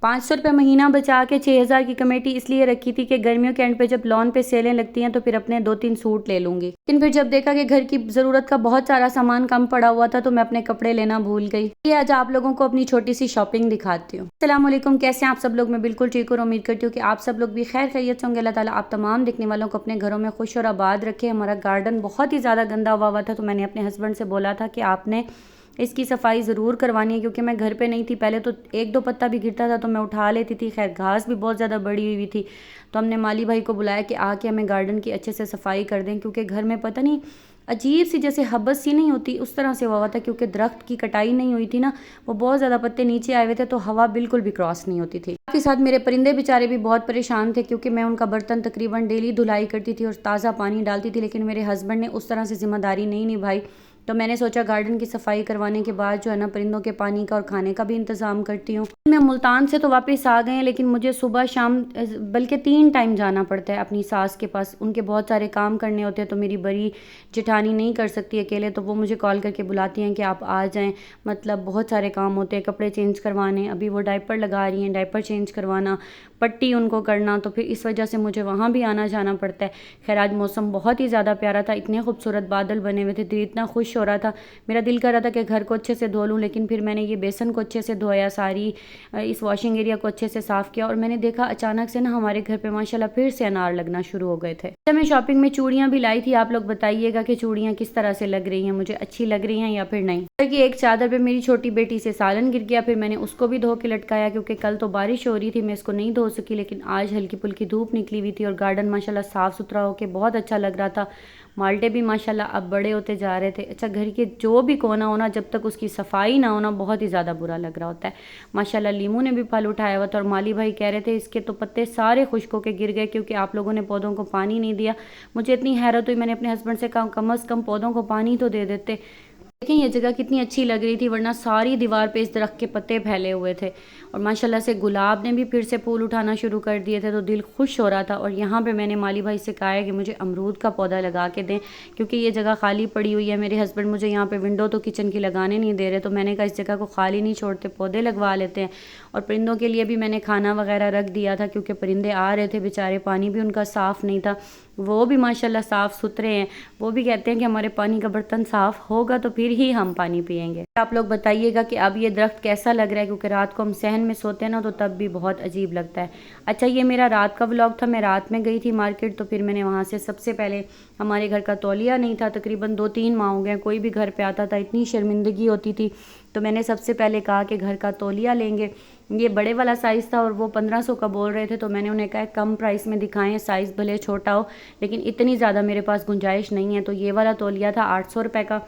500 रुपये महीना बचा के 6,000 की कमेटी इसलिए रखी थी कि गर्मियों के एंड पे जब लॉन पे सेलें लगती हैं तो फिर अपने 2-3 सूट ले लूँगी। लेकिन फिर जब देखा कि घर की ज़रूरत का बहुत सारा सामान कम पड़ा हुआ था तो मैं अपने कपड़े लेना भूल गई। ये आज आप लोगों को अपनी छोटी सी शॉपिंग दिखाती हूँ। अस्सलाम वालेकुम, कैसे हैं आप सब लोग? मैं बिल्कुल ठीक हूँ और उम्मीद करती हूँ कि आप सब लोग भी खैर खैरियत से होंगे। अल्लाह ताला आप तमाम देखने वालों को अपने घरों में खुश और आबाद रखे। हमारा गार्डन बहुत ही ज़्यादा गंदा हुआ था तो मैंने अपने हस्बैंड से बोला था कि आपने इसकी सफाई ज़रूर करवानी है, क्योंकि मैं घर पे नहीं थी। पहले तो 1-2 पत्ता भी गिरता था तो मैं उठा लेती थी। खैर घास भी बहुत ज़्यादा बड़ी हुई थी तो हमने माली भाई को बुलाया कि आके हमें गार्डन की अच्छे से सफाई कर दें, क्योंकि घर में पता नहीं अजीब सी जैसे हबस सी नहीं होती उस तरह से हुआ था, क्योंकि दरख्त की कटाई नहीं हुई थी ना, वो बहुत ज़्यादा पत्ते नीचे आए हुए थे तो हवा बिल्कुल भी क्रॉस नहीं होती थी। साथ ही साथ मेरे परिंदे बेचारे भी बहुत परेशान थे, क्योंकि मैं उनका बर्तन तकरीबन डेली धुलाई करती थी और ताज़ा पानी डालती थी, लेकिन मेरे हस्बैंड ने उस तरह से जिम्मेदारी नहीं निभाई। तो मैंने सोचा गार्डन की सफाई करवाने के बाद जो है ना परिंदों के पानी का और खाने का भी इंतज़ाम करती हूँ। मैं मुल्तान से तो वापस आ गए हैं, लेकिन मुझे सुबह शाम बल्कि 3 टाइम जाना पड़ता है अपनी सास के पास। उनके बहुत सारे काम करने होते हैं तो मेरी बड़ी जेठानी नहीं कर सकती अकेले, तो वो मुझे कॉल करके बुलाती हैं कि आप आ जाएं। मतलब बहुत सारे काम होते हैं, कपड़े चेंज करवाने, अभी वो डायपर लगा रही हैं, डायपर चेंज करवाना, पट्टी उनको करना, तो फिर इस वजह से मुझे वहाँ भी आना जाना पड़ता है। खैर आज मौसम बहुत ही ज़्यादा प्यारा था, इतने खूबसूरत बादल बने हुए थे, दिल इतना खुश हो रहा था। मेरा दिल कर रहा था कि घर को अच्छे से धो लूँ, लेकिन फिर मैंने ये बेसन को अच्छे से धोया, सारी इस वॉशिंग एरिया को अच्छे से साफ़ किया और मैंने देखा अचानक से ना हमारे घर पे माशाल्लाह फिर से अनार लगना शुरू हो गए थे। जब मैं शॉपिंग में चूड़ियाँ भी लाई थी, आप लोग बताइएगा कि चूड़ियाँ किस तरह से लग रही हैं, मुझे अच्छी लग रही हैं या फिर नहीं। कि एक चादर पे मेरी छोटी बेटी से सालन गिर गया, फिर मैंने उसको भी धो के लटकाया, क्योंकि कल तो बारिश हो रही थी, मैं इसको नहीं धो सकी, लेकिन आज हल्की फुल्की धूप निकली हुई थी और गार्डन माशाल्लाह साफ़ सुथरा होकर बहुत अच्छा लग रहा था। माल्टे भी माशाल्लाह अब बड़े होते जा रहे थे। अच्छा, घर के जो भी कोना होना जब तक उसकी सफाई ना होना बहुत ही ज़्यादा बुरा लग रहा होता है। माशाल्लाह लीमू ने भी फल उठाया हुआ था और माली भाई कह रहे थे इसके तो पत्ते सारे खुश्क होके गिर गए क्योंकि आप लोगों ने पौधों को पानी नहीं दिया। मुझे इतनी हैरत हुई, मैंने अपने हस्बैंड से कहा कम अज़ कम पौधों को पानी तो दे देते। देखें ये जगह कितनी अच्छी लग रही थी, वरना सारी दीवार पे इस दरख्त के पत्ते फैले हुए थे। और माशाल्लाह से गुलाब ने भी फिर से फूल उठाना शुरू कर दिए थे तो दिल खुश हो रहा था। और यहाँ पे मैंने माली भाई से कहा है कि मुझे अमरूद का पौधा लगा के दें, क्योंकि ये जगह खाली पड़ी हुई है। मेरे हस्बैंड मुझे यहाँ पे विंडो तो किचन की लगाने नहीं दे रहे, तो मैंने कहा इस जगह को खाली नहीं छोड़ते, पौधे लगवा लेते हैं। और परिंदों के लिए भी मैंने खाना वगैरह रख दिया था, क्योंकि परिंदे आ रहे थे बेचारे, पानी भी उनका साफ़ नहीं था। वो भी माशाल्लाह साफ़ सुथरे हैं, वो भी कहते हैं कि हमारे पानी का बर्तन साफ़ होगा तो फिर ही हम पानी पिएंगे। आप लोग बताइएगा कि अब ये दरख्त कैसा लग रहा है, क्योंकि रात को हम सहन में सोते हैं ना तो तब भी बहुत अजीब लगता है। अच्छा, ये मेरा रात का व्लॉग था। मैं रात में गई थी मार्केट, तो फिर मैंने वहाँ से सबसे पहले हमारे घर का तौलिया नहीं था, तकरीबन 2-3 माह हो गए कोई भी घर पे आता था, इतनी शर्मिंदगी होती थी, तो मैंने सबसे पहले कहा कि घर का तौलिया लेंगे। ये बड़े वाला साइज़ था और वो 1500 का बोल रहे थे, तो मैंने उन्हें कहा कम प्राइस में दिखाएं, साइज़ भले छोटा हो लेकिन इतनी ज़्यादा मेरे पास गुंजाइश नहीं है। तो ये वाला तौलिया था 800 रुपये का,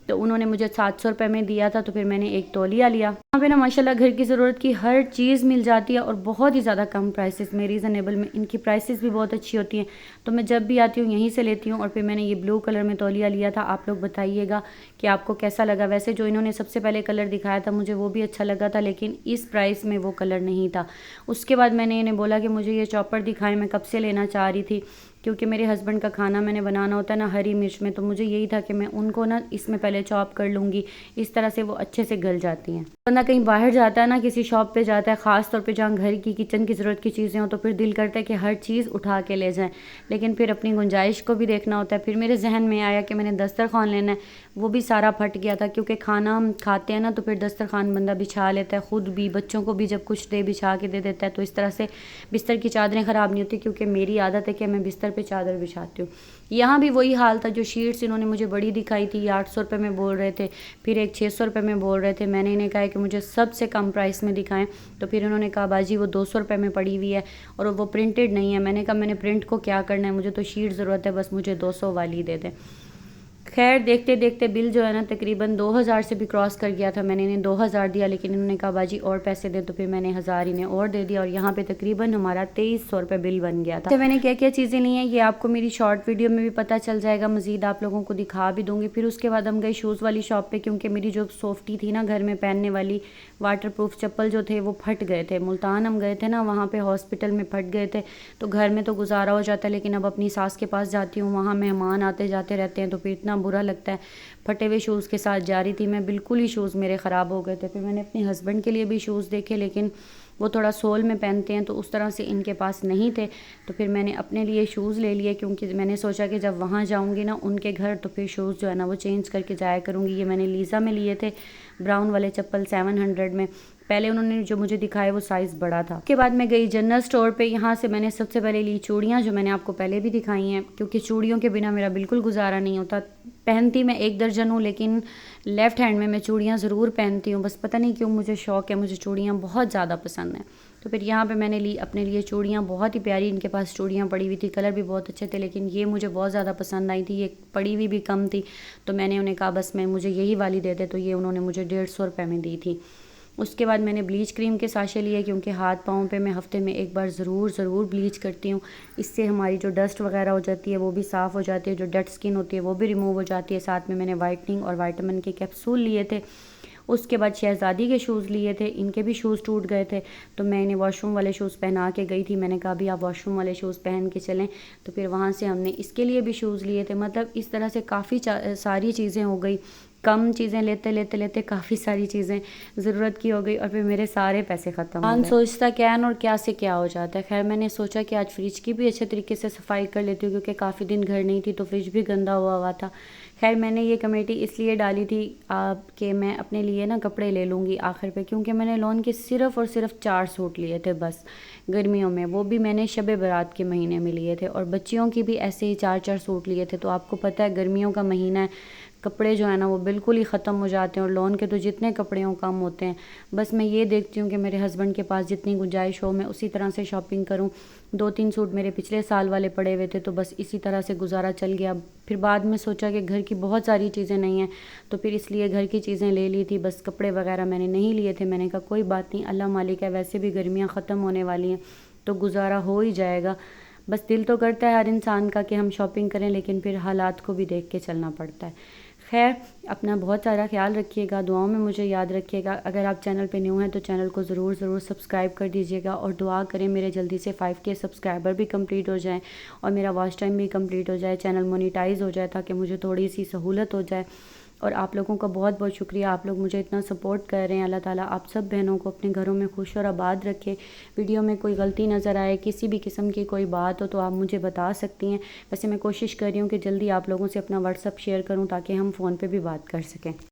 तो उन्होंने मुझे 700 रुपये में दिया था, तो फिर मैंने एक तौलिया लिया। यहाँ पे ना माशाल्लाह घर की ज़रूरत की हर चीज़ मिल जाती है और बहुत ही ज़्यादा कम प्राइसेस में, रीज़नेबल में। इनकी प्राइसेस भी बहुत अच्छी होती हैं, तो मैं जब भी आती हूँ यहीं से लेती हूँ। और फिर मैंने ये ब्लू कलर में तौलिया लिया था। आप लोग बताइएगा कि आपको कैसा लगा। वैसे जो इन्होंने सबसे पहले कलर दिखाया था मुझे वो भी अच्छा लगा था, लेकिन इस प्राइस में वो कलर नहीं था। उसके बाद मैंने इन्हें बोला कि मुझे ये चॉपर दिखाएं, मैं कब से लेना चाह रही थी, क्योंकि मेरे हस्बैंड का खाना मैंने बनाना होता है ना हरी मिर्च में, तो मुझे यही था कि मैं उनको ना इसमें पहले चॉप कर लूँगी, इस तरह से वो अच्छे से गल जाती हैं। बंदा कहीं बाहर जाता है ना, किसी शॉप पे जाता है, ख़ास तौर पे जहाँ घर की किचन की ज़रूरत की चीज़ें हो, तो फिर दिल करता है कि हर चीज़ उठा के ले जाएं, लेकिन फिर अपनी गुंजाइश को भी देखना होता है। फिर मेरे जहन में आया कि मैंने दस्तरखान लेना है, वो भी सारा फट गया था, क्योंकि खाना हम खाते हैं ना तो फिर दस्तरखान बंदा बिछा लेता है, ख़ुद भी बच्चों को भी जब कुछ दे बिछा के दे देता है, तो इस तरह से बिस्तर की चादरें ख़राब नहीं होती, क्योंकि मेरी आदत है कि मैं बिस्तर पर चादर बिछाती हूँ। यहाँ भी वही हाल था, जो शीट्स इन्होंने मुझे बड़ी दिखाई थी 800 रुपये में बोल रहे थे, फिर एक 600 रुपये में बोल रहे थे। मैंने इन्हें कहा कि मुझे सबसे कम प्राइस में दिखाएं, तो फिर उन्होंने कहा बाजी वो 200 रुपये में पड़ी हुई है और वो प्रिंटेड नहीं है। मैंने कहा मैंने प्रिंट को क्या करना है, मुझे तो शीट ज़रूरत है, बस मुझे 200 वाली दे दें। खैर देखते देखते बिल जो है ना तकरीबन 2000 से भी क्रॉस कर गया था। मैंने इन्हें 2000 दिया, लेकिन इन्होंने कहा बाजी और पैसे दे, तो फिर मैंने 1000 इन्हें और दे दिया और यहाँ पे तकरीबन हमारा 2300 रुपये बिल बन गया था। तो मैंने क्या क्या चीज़ें ली हैं ये आपको मेरी शॉर्ट वीडियो में भी पता चल जाएगा, मज़ीद आप लोगों को दिखा भी दूँगी। फिर उसके बाद हम गए शूज़ वाली शॉप पर, क्योंकि मेरी जो सोफ्टी थी ना घर में पहनने वाली वाटर प्रूफ चप्पल जो थे वो फट गए थे। मुल्तान हम गए थे ना, वहाँ पर हॉस्पिटल में फट गए थे, तो घर में तो गुजारा हो जाता है, लेकिन अब अपनी सास के पास जाती हूँ, वहाँ मेहमान आते जाते रहते हैं, तो फिर इतना बुरा लगता है। फटे हुए शूज़ के साथ जा रही थी मैं, बिल्कुल ही शूज़ मेरे ख़राब हो गए थे। फिर मैंने अपने हस्बैंड के लिए भी शूज़ देखे, लेकिन वो थोड़ा सोल में पहनते हैं, तो उस तरह से इनके पास नहीं थे। तो फिर मैंने अपने लिए शूज़ ले लिए, क्योंकि मैंने सोचा कि जब वहाँ जाऊँगी ना उनके घर, तो फिर शूज़ जो है ना वो चेंज करके जाया करूँगी। ये मैंने लीज़ा में लिए थे, ब्राउन वाले चप्पल 700 में। पहले उन्होंने जो मुझे दिखाया वो साइज़ बड़ा था। उसके बाद मैं गई जनरल स्टोर पे। यहाँ से मैंने सबसे पहले ली चूड़ियाँ, जो मैंने आपको पहले भी दिखाई हैं, क्योंकि चूड़ियों के बिना मेरा बिल्कुल गुजारा नहीं होता। पहनती मैं 1 दर्जन हूँ, लेकिन लेफ़्ट हैंड में मैं चूड़ियाँ ज़रूर पहनती हूँ। बस पता नहीं क्यों मुझे शौक़ है, मुझे चूड़ियाँ बहुत ज़्यादा पसंद हैं। तो फिर यहाँ पे मैंने ली अपने लिए चूड़ियाँ, बहुत ही प्यारी इनके पास चूड़ियाँ पड़ी हुई थी, कलर भी बहुत अच्छे थे, लेकिन ये मुझे बहुत ज़्यादा पसंद आई थी। ये पड़ी हुई भी कम थी, तो मैंने उन्हें कहा बस मुझे यही वाली दे दे, तो ये उन्होंने मुझे 150 रुपये में दी थी। उसके बाद मैंने ब्लीच क्रीम के साशे लिए, क्योंकि हाथ पाँव पे मैं हफ़्ते में 1 बार ज़रूर ब्लीच करती हूँ। इससे हमारी जो डस्ट वगैरह हो जाती है वो भी साफ़ हो जाती है, जो डेड स्किन होती है वो भी रिमूव हो जाती है। साथ में मैंने वाइटनिंग और विटामिन के कैप्सूल लिए थे। उसके बाद शहज़ादी के शूज़ लिए थे, इनके भी शूज़ टूट गए थे, तो मैं इन्हें वॉशरूम वाले शूज़ पहना के गई थी। मैंने कहा भी आप वॉशरूम वाले शूज़ पहन के चलें, तो फिर वहाँ से हमने इसके लिए भी शूज़ लिए थे। मतलब इस तरह से काफ़ी सारी चीज़ें हो गई। कम चीज़ें लेते काफ़ी सारी चीज़ें ज़रूरत की हो गई, और फिर मेरे सारे पैसे ख़त्म हो गए। सोचता क्या है और क्या से क्या हो जाता है। खैर मैंने सोचा कि आज फ्रिज की भी अच्छे तरीके से सफाई कर लेती हूँ, क्योंकि काफ़ी दिन घर नहीं थी, तो फ्रिज भी गंदा हुआ था। खैर मैंने ये कमेटी इसलिए डाली थी कि मैं अपने लिए ना कपड़े ले लूँगी आखिर पे, क्योंकि मैंने लॉन के सिर्फ़ और सिर्फ 4 सूट लिए थे बस गर्मियों में, वो भी मैंने शब बारात के महीने में लिए थे, और बच्चियों की भी ऐसे ही 4 सूट लिए थे। तो आपको पता है गर्मियों का महीना है, कपड़े जो है ना वो बिल्कुल ही ख़त्म हो जाते हैं, और लॉन के तो जितने कपड़े हों कम होते हैं। बस मैं ये देखती हूँ कि मेरे हस्बैंड के पास जितनी गुंजाइश हो मैं उसी तरह से शॉपिंग करूँ। 2-3 सूट मेरे पिछले साल वाले पड़े हुए थे, तो बस इसी तरह से गुजारा चल गया। फिर बाद में सोचा कि घर की बहुत सारी चीज़ें नहीं हैं, तो फिर इसलिए घर की चीज़ें ले ली थी, बस कपड़े वगैरह मैंने नहीं लिए थे। मैंने कहा कोई बात नहीं, अल्लाह मालिक है, वैसे भी गर्मियाँ ख़त्म होने वाली हैं तो गुजारा हो ही जाएगा। बस दिल तो करता है हर इंसान का कि हम शॉपिंग करें, लेकिन फिर हालात को भी देख के चलना पड़ता है। खैर अपना बहुत सारा ख्याल रखिएगा, दुआओं में मुझे याद रखिएगा। अगर आप चैनल पे न्यू हैं तो चैनल को ज़रूर सब्सक्राइब कर दीजिएगा, और दुआ करें मेरे जल्दी से 5K सब्सक्राइबर भी कंप्लीट हो जाएं, और मेरा वॉच टाइम भी कंप्लीट हो जाए, चैनल मोनेटाइज हो जाए, ताकि मुझे थोड़ी सी सहूलत हो जाए। और आप लोगों का बहुत बहुत शुक्रिया, आप लोग मुझे इतना सपोर्ट कर रहे हैं। अल्लाह ताला आप सब बहनों को अपने घरों में खुश और आबाद रखे। वीडियो में कोई गलती नज़र आए, किसी भी किस्म की कोई बात हो, तो आप मुझे बता सकती हैं। वैसे मैं कोशिश कर रही हूँ कि जल्दी आप लोगों से अपना व्हाट्सअप शेयर करूँ, ताकि हम फ़ोन पे भी बात कर सकें।